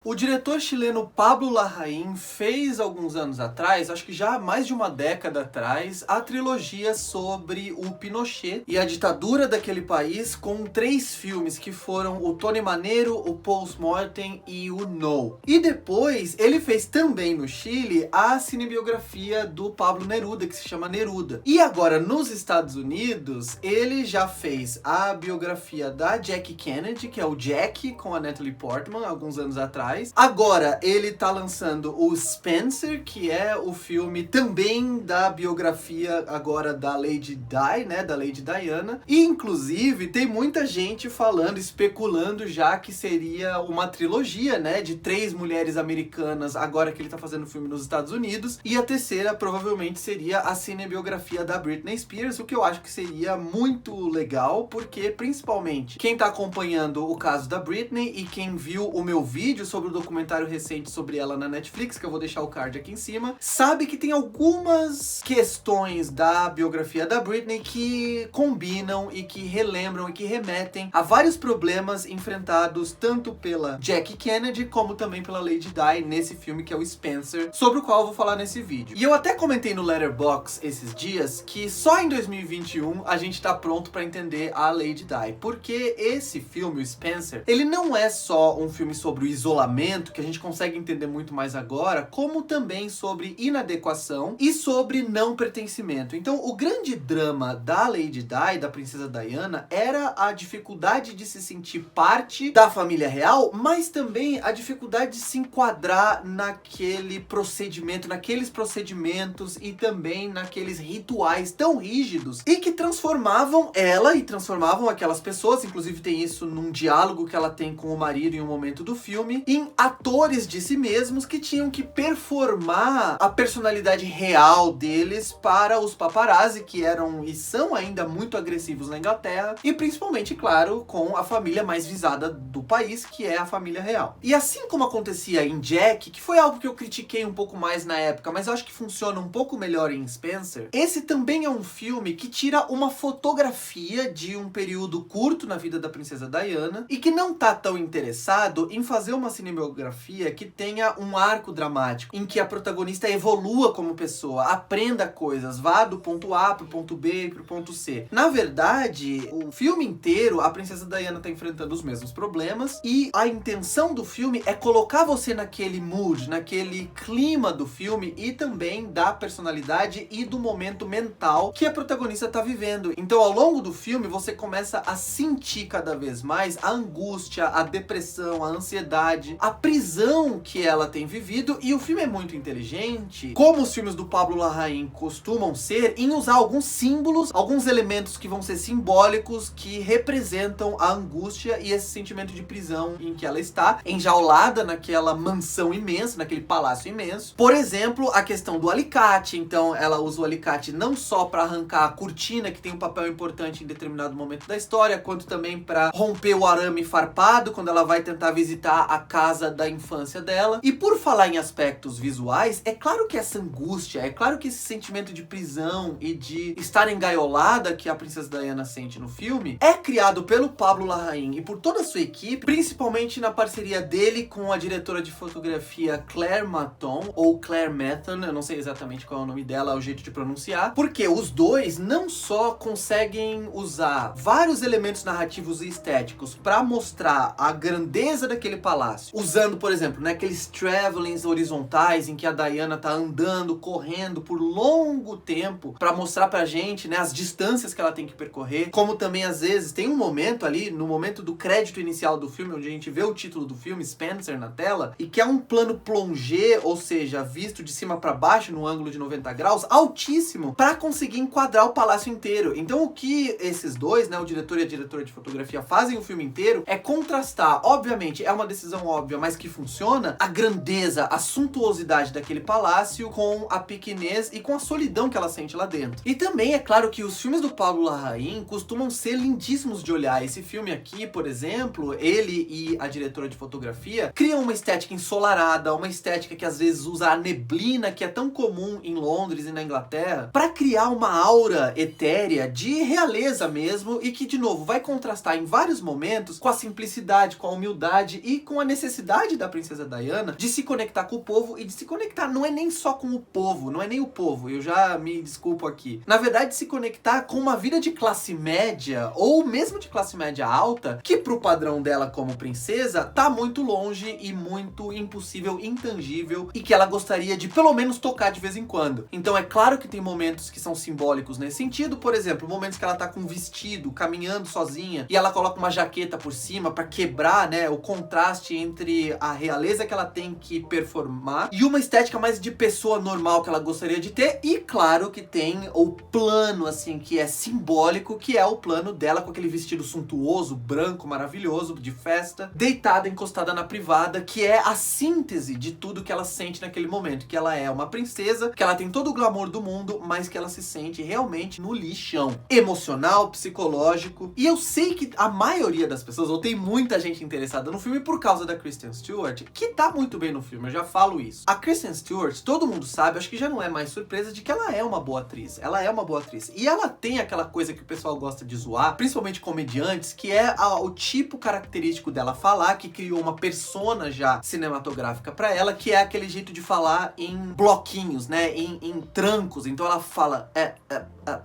O diretor chileno Pablo Larraín fez alguns anos atrás, acho que já há mais de uma década atrás, a trilogia sobre o Pinochet e a ditadura daquele país, com 3 filmes que foram o Tony Manero, o Post-Mortem e o No. E depois ele fez também no Chile a cinebiografia do Pablo Neruda, que se chama Neruda. E agora nos Estados Unidos ele já fez a biografia da Jackie Kennedy, que é o Jack com a Natalie Portman, alguns anos atrás. Agora ele tá lançando o Spencer, que é o filme também da biografia agora da Lady Di, né, da Lady Diana. E inclusive tem muita gente falando, especulando já que seria uma trilogia, né, de 3 mulheres americanas, agora que ele tá fazendo filme nos Estados Unidos. E a terceira provavelmente seria a cinebiografia da Britney Spears, o que eu acho que seria muito legal, porque principalmente quem tá acompanhando o caso da Britney e quem viu o meu vídeo sobre o documentário recente sobre ela na Netflix, que eu vou deixar o card aqui em cima, sabe que tem algumas questões da biografia da Britney que combinam e que relembram e que remetem a vários problemas enfrentados tanto pela Jackie Kennedy como também pela Lady Di nesse filme que é o Spencer, sobre o qual eu vou falar nesse vídeo. E eu até comentei no Letterboxd esses dias que só em 2021 a gente tá pronto pra entender a Lady Di, porque esse filme, o Spencer, ele não é só um filme sobre o isolamento, que a gente consegue entender muito mais agora, como também sobre inadequação e sobre não pertencimento. Então, o grande drama da Lady Di, da princesa Diana, era a dificuldade de se sentir parte da família real, mas também a dificuldade de se enquadrar naquele procedimento, naqueles procedimentos e também naqueles rituais tão rígidos e que transformavam ela e transformavam aquelas pessoas, inclusive tem isso num diálogo que ela tem com o marido em um momento do filme, em atores de si mesmos que tinham que performar a personalidade real deles para os paparazzi, que eram e são ainda muito agressivos na Inglaterra, e principalmente, claro, com a família mais visada do país, que é a família real. E assim como acontecia em Jack, que foi algo que eu critiquei um pouco mais na época, mas eu acho que funciona um pouco melhor em Spencer, esse também é um filme que tira uma fotografia de um período curto na vida da princesa Diana e que não tá tão interessado em fazer uma cinebiografia que tenha um arco dramático, em que a protagonista evolua como pessoa, aprenda coisas, vá do ponto A pro ponto B e pro ponto C. Na verdade, o filme inteiro, a princesa Diana tá enfrentando os mesmos problemas e a intenção do filme é colocar você naquele mood, naquele clima do filme e também da personalidade e do momento mental que a protagonista tá vivendo. Então, ao longo do filme, você começa a sentir cada vez mais a angústia, a depressão, a ansiedade, a prisão que ela tem vivido, e o filme é muito inteligente, como os filmes do Pablo Larraín costumam ser, em usar alguns símbolos, alguns elementos que vão ser simbólicos, que representam a angústia e esse sentimento de prisão em que ela está, enjaulada naquela mansão imensa, naquele palácio imenso. Por exemplo, a questão do alicate. Então ela usa o alicate não só para arrancar a cortina, que tem um papel importante em determinado momento da história, quanto também para romper o arame farpado, quando ela vai tentar visitar a casa da infância dela. E por falar em aspectos visuais, é claro que essa angústia, é claro que esse sentimento de prisão e de estar engaiolada que a princesa Diana sente no filme é criado pelo Pablo Larraín e por toda a sua equipe, principalmente na parceria dele com a diretora de fotografia Claire Maton, ou Claire Mathon, eu não sei exatamente qual é o nome dela, é o jeito de pronunciar, porque os dois não só conseguem usar vários elementos narrativos e estéticos para mostrar a grandeza daquele palácio, usando, por exemplo, né, aqueles travelings horizontais em que a Diana tá andando, correndo por longo tempo para mostrar pra gente, né, as distâncias que ela tem que percorrer, como também às vezes tem um momento ali, no momento do crédito inicial do filme, onde a gente vê o título do filme, Spencer, na tela, e que é um plano plongé, ou seja, visto de cima para baixo, no ângulo de 90 graus, altíssimo, para conseguir enquadrar o palácio inteiro. Então o que esses dois, né, o diretor e a diretora de fotografia fazem o filme inteiro é contrastar, obviamente, é uma decisão óbvia, mas que funciona, a grandeza, a suntuosidade daquele palácio com a pequenez e com a solidão que ela sente lá dentro. E também é claro que os filmes do Pablo Larraín costumam ser lindíssimos de olhar. Esse filme aqui, por exemplo, ele e a diretora de fotografia criam uma estética ensolarada, uma estética que às vezes usa a neblina, que é tão comum em Londres e na Inglaterra, para criar uma aura etérea de realeza mesmo, e que, de novo, vai contrastar em vários momentos com a simplicidade, com a humildade e com a necessidade necessidade da princesa Diana de se conectar com o povo, e de se conectar não é nem só com o povo, não é nem o povo, eu já me desculpo aqui. Na verdade, se conectar com uma vida de classe média, ou mesmo de classe média alta, que pro padrão dela como princesa, tá muito longe e muito impossível, intangível, e que ela gostaria de pelo menos tocar de vez em quando. Então é claro que tem momentos que são simbólicos nesse sentido, por exemplo, momentos que ela tá com um vestido, caminhando sozinha, e ela coloca uma jaqueta por cima pra quebrar, né, o contraste entre a realeza que ela tem que performar e uma estética mais de pessoa normal que ela gostaria de ter. E claro que tem o plano, assim, que é simbólico, que é o plano dela com aquele vestido suntuoso, branco, maravilhoso, de festa, deitada, encostada na privada, que é a síntese de tudo que ela sente naquele momento, que ela é uma princesa, que ela tem todo o glamour do mundo, mas que ela se sente realmente no lixão emocional, psicológico. E eu sei que a maioria das pessoas, ou tem muita gente interessada no filme por causa da Kristen Stewart, que tá muito bem no filme, eu já falo isso. A Kristen Stewart, todo mundo sabe, acho que já não é mais surpresa de que ela é uma boa atriz. Ela é uma boa atriz. E ela tem aquela coisa que o pessoal gosta de zoar, principalmente comediantes, que é o tipo característico dela falar, que criou uma persona já cinematográfica pra ela, que é aquele jeito de falar em bloquinhos, né, em trancos. Então ela fala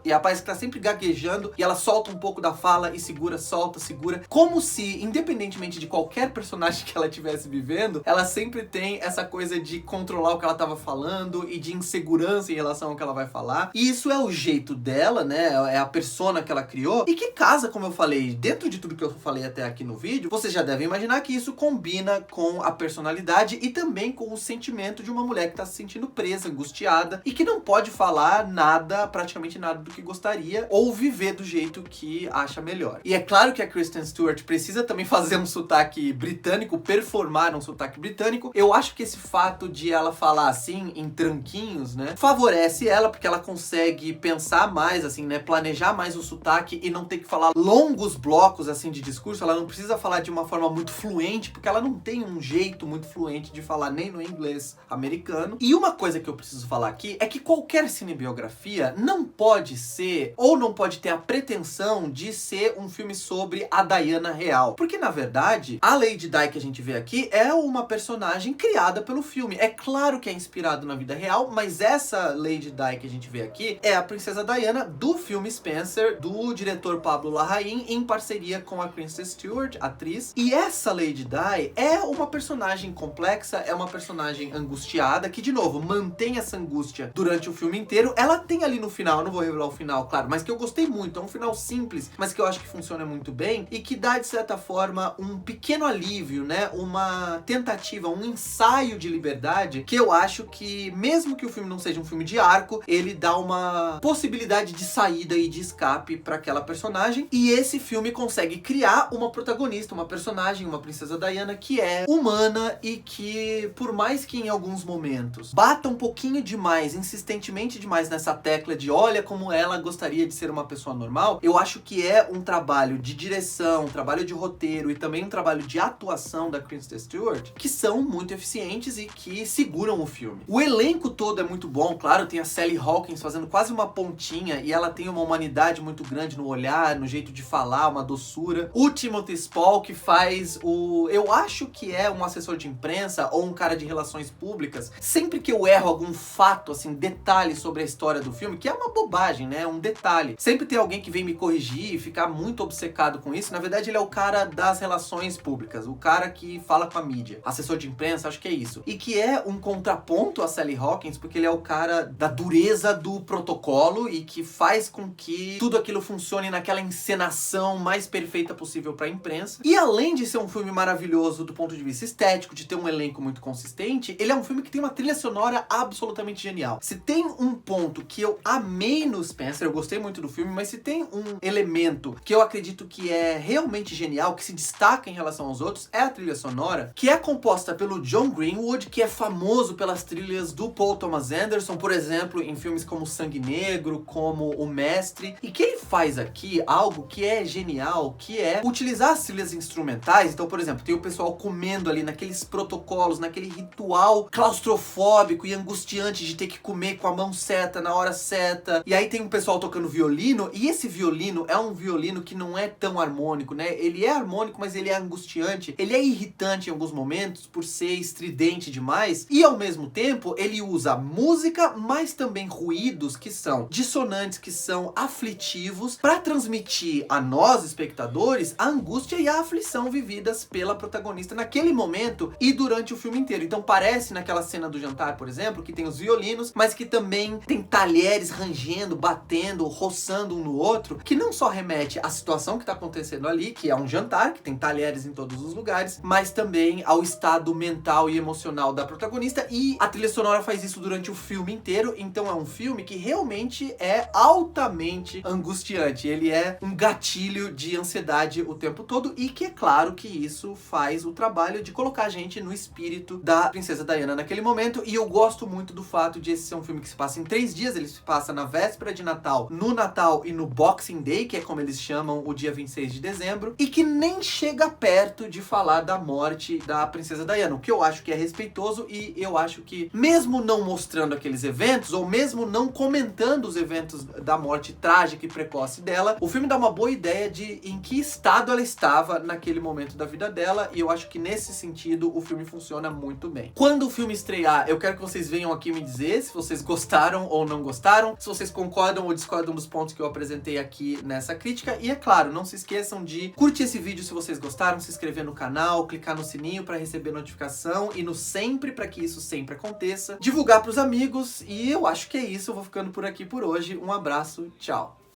e a parece que tá sempre gaguejando, e ela solta um pouco da fala e segura, solta, segura, como se, independentemente de qualquer personagem que ela estivesse vivendo, ela sempre tem essa coisa de controlar o que ela tava falando e de insegurança em relação ao que ela vai falar. E isso é o jeito dela, né, é a persona que ela criou, e que casa, como eu falei, dentro de tudo que eu falei até aqui no vídeo, vocês já devem imaginar que isso combina com a personalidade e também com o sentimento de uma mulher que tá se sentindo presa, angustiada, e que não pode falar nada, praticamente nada do que gostaria, ou viver do jeito que acha melhor. E é claro que a Kristen Stewart precisa também fazer um sotaque britânico, performar um sotaque britânico. Eu acho que esse fato de ela falar assim, em tranquinhos, né, favorece ela, porque ela consegue pensar mais, assim, né, planejar mais o sotaque e não ter que falar longos blocos, assim, de discurso. Ela não precisa falar de uma forma muito fluente, porque ela não tem um jeito muito fluente de falar nem no inglês americano. E uma coisa que eu preciso falar aqui é que qualquer cinebiografia não pode ser, ou não pode ter a pretensão de ser um filme sobre a Diana real. Porque, na verdade, a Lady Di que a gente vê aqui é uma personagem criada pelo filme. É claro que é inspirado na vida real, mas essa Lady Di que a gente vê aqui é a princesa Diana do filme Spencer, do diretor Pablo Larraín, em parceria com a Kristen Stewart, atriz. E essa Lady Di é uma personagem complexa, é uma personagem angustiada, que, de novo, mantém essa angústia durante o filme inteiro. Ela tem ali no final, eu não vou revelar o final, claro, mas que eu gostei muito, é um final simples, mas que eu acho que funciona muito bem, e que dá, de certa forma, um pequeno alívio, né, uma tentativa, um ensaio de liberdade, que eu acho que, mesmo que o filme não seja um filme de arco, ele dá uma possibilidade de saída e de escape para aquela personagem. E esse filme consegue criar uma protagonista, uma personagem, uma princesa Diana que é humana, e que, por mais que em alguns momentos bata um pouquinho demais, insistentemente demais nessa tecla de olha como ela gostaria de ser uma pessoa normal, eu acho que é um trabalho de direção, um trabalho de roteiro e também um trabalho de atuação da Kristen Stewart que são muito eficientes e que seguram o filme. O elenco todo é muito bom, claro, tem a Sally Hawkins fazendo quase uma pontinha, e ela tem uma humanidade muito grande no olhar, no jeito de falar, uma doçura. O Timothy Spall, que faz eu acho que é um assessor de imprensa ou um cara de relações públicas. Sempre que eu erro algum fato, assim, detalhe sobre a história do filme, que é uma bobagem, né, um detalhe, sempre tem alguém que vem me corrigir e ficar muito obcecado com isso. Na verdade, ele é o cara das relações públicas, o cara que fala com a mídia, assessor de imprensa, acho que é isso. E que é um contraponto a Sally Hawkins, porque ele é o cara da dureza do protocolo e que faz com que tudo aquilo funcione naquela encenação mais perfeita possível pra imprensa. E além de ser um filme maravilhoso do ponto de vista estético, de ter um elenco muito consistente, ele é um filme que tem uma trilha sonora absolutamente genial. Se tem um ponto que eu amei no Spencer, eu gostei muito do filme, mas se tem um elemento que eu acredito que é realmente genial, que se destaca em relação aos outros, é a trilha sonora, que é composta pelo John Greenwood, que é famoso pelas trilhas do Paul Thomas Anderson, por exemplo, em filmes como Sangue Negro, como O Mestre, e que ele faz aqui algo que é genial, que é utilizar as trilhas instrumentais. Então, por exemplo, tem o pessoal comendo ali naqueles protocolos, naquele ritual claustrofóbico e angustiante de ter que comer com a mão certa, na hora certa, e aí tem um pessoal tocando violino, e esse violino é um violino que não é tão harmônico, né? Ele é harmônico, mas ele é angustiante, ele é irritante em alguns momentos por ser estridente demais, e ao mesmo tempo ele usa música, mas também ruídos que são dissonantes, que são aflitivos, para transmitir a nós, espectadores, a angústia e a aflição vividas pela protagonista naquele momento e durante o filme inteiro. Então parece naquela cena do jantar, por exemplo, que tem os violinos, mas que também tem talheres rangendo, batendo, roçando um no outro, que não só remete à situação que tá acontecendo ali, que é um jantar, que tem talheres em todos os lugares, mas também ao estado mental e emocional da protagonista, e a trilha sonora faz isso durante o filme inteiro. Então é um filme que realmente é altamente angustiante, ele é um gatilho de ansiedade o tempo todo, e que é claro que isso faz o trabalho de colocar a gente no espírito da princesa Diana naquele momento. E eu gosto muito do fato de esse ser um filme que se passa em 3 dias, ele se passa na véspera de Natal, no Natal e no Boxing Day, que é como eles chamam o dia 26 de dezembro, e que nem chega perto de falar da morte da princesa Diana, o que eu acho que é respeitoso, e eu acho que mesmo não mostrando aqueles eventos, ou mesmo não comentando os eventos da morte trágica e precoce dela, o filme dá uma boa ideia de em que estado ela estava naquele momento da vida dela, e eu acho que nesse sentido o filme funciona muito bem. Quando o filme estrear, eu quero que vocês venham aqui me dizer se vocês gostaram ou não gostaram, se vocês concordam ou discordam dos pontos que eu apresentei aqui nessa crítica, e é claro, não se esqueçam de curtir esse vídeo se vocês gostaram, se inscrever no canal, clicar no sininho para receber notificação e no sempre para que isso sempre aconteça, divulgar para os amigos, e eu acho que é isso, eu vou ficando por aqui por hoje, um abraço, tchau!